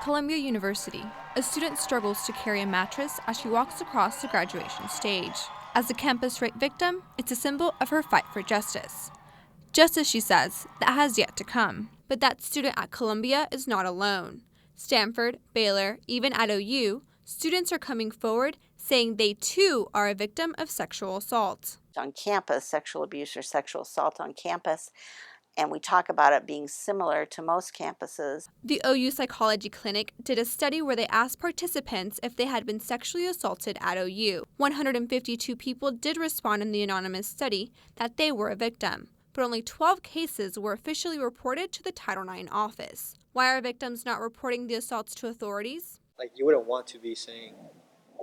At Columbia University, a student struggles to carry a mattress as she walks across the graduation stage. As a campus rape victim, it's a symbol of her fight for justice. Justice, she says, that has yet to come. But that student at Columbia is not alone. Stanford, Baylor, even at OU, students are coming forward saying they too are a victim of sexual assault. On campus, sexual abuse or sexual assault on campus, and we talk about it being similar to most campuses. The OU Psychology Clinic did a study where they asked participants if they had been sexually assaulted at OU. 152 people did respond in the anonymous study that they were a victim, but only 12 cases were officially reported to the Title IX office. Why are victims not reporting the assaults to authorities? Like, you wouldn't want to be saying,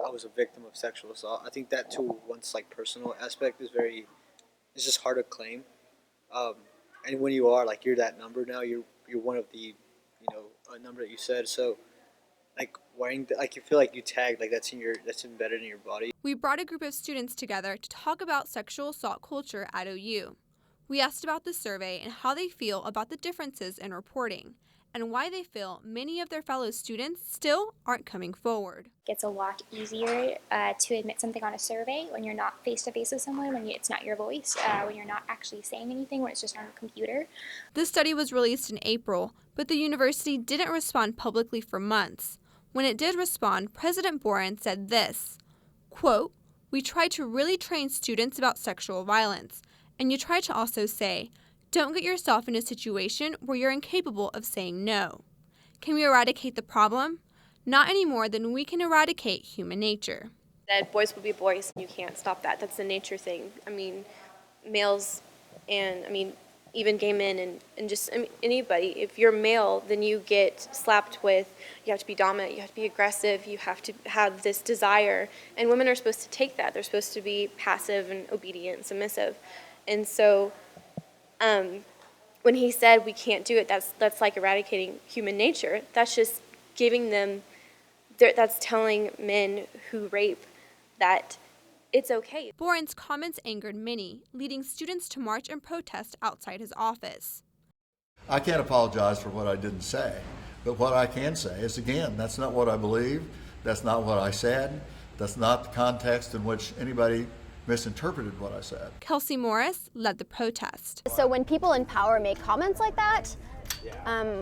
I was a victim of sexual assault. I think that too, once like personal aspect is it's just hard to claim. And when you are, like, you're that number now, you're one of the, a number that you said. So, like, wearing, like, you feel like you tagged, like that's embedded in your body. We brought a group of students together to talk about sexual assault culture at OU. We asked about the survey and how they feel about the differences in reporting, and why they feel many of their fellow students still aren't coming forward. It's a lot easier to admit something on a survey when you're not face-to-face with someone, when it's not your voice, when you're not actually saying anything, when it's just on a computer. This study was released in April, but the university didn't respond publicly for months. When it did respond, President Boren said this, quote, "We try to really train students about sexual violence, and you try to also say, don't get yourself in a situation where you're incapable of saying no. Can we eradicate the problem? Not any more than we can eradicate human nature." That boys will be boys. You can't stop that. That's the nature thing. I mean, males and, even gay men and just anybody. If you're male, then you get slapped with, you have to be dominant, you have to be aggressive, you have to have this desire. And women are supposed to take that. They're supposed to be passive and obedient and submissive. And so when he said we can't do it, that's like eradicating human nature. That's just giving them, that's telling men who rape that it's okay. Boren's comments angered many, leading students to march and protest outside his office. I can't apologize for what I didn't say, but what I can say is, again, that's not what I believe, that's not what I said, that's not the context in which anybody misinterpreted what I said. Kelsey Morris led the protest. So when people in power make comments like that,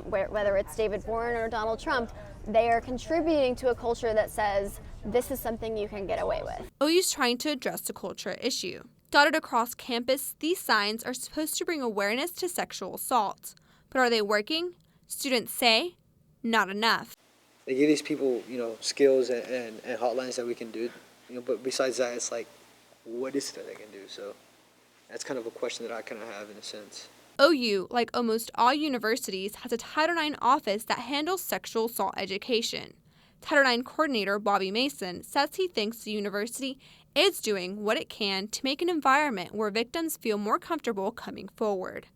whether it's David Boren or Donald Trump, they are contributing to a culture that says this is something you can get away with. OU's trying to address the culture issue. Dotted across campus, these signs are supposed to bring awareness to sexual assault. But are they working? Students say, not enough. They give these people, skills and hotlines that we can do, but besides that, it's like, what is it that they can do? So that's kind of a question that I kind of have in a sense. OU, like almost all universities, has a Title IX office that handles sexual assault education. Title IX coordinator Bobby Mason says he thinks the university is doing what it can to make an environment where victims feel more comfortable coming forward.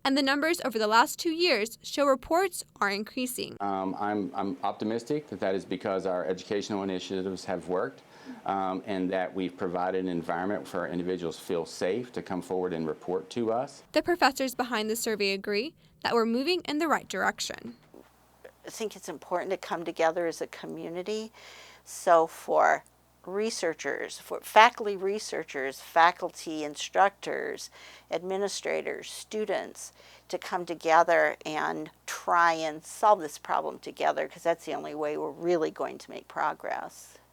And the numbers over the last 2 years show reports are increasing. I'm optimistic that is because our educational initiatives have worked. And that we've provided an environment where individuals feel safe to come forward and report to us. The professors behind the survey agree that we're moving in the right direction. I think it's important to come together as a community. So for researchers, for faculty researchers, faculty instructors, administrators, students, to come together and try and solve this problem together, because that's the only way we're really going to make progress.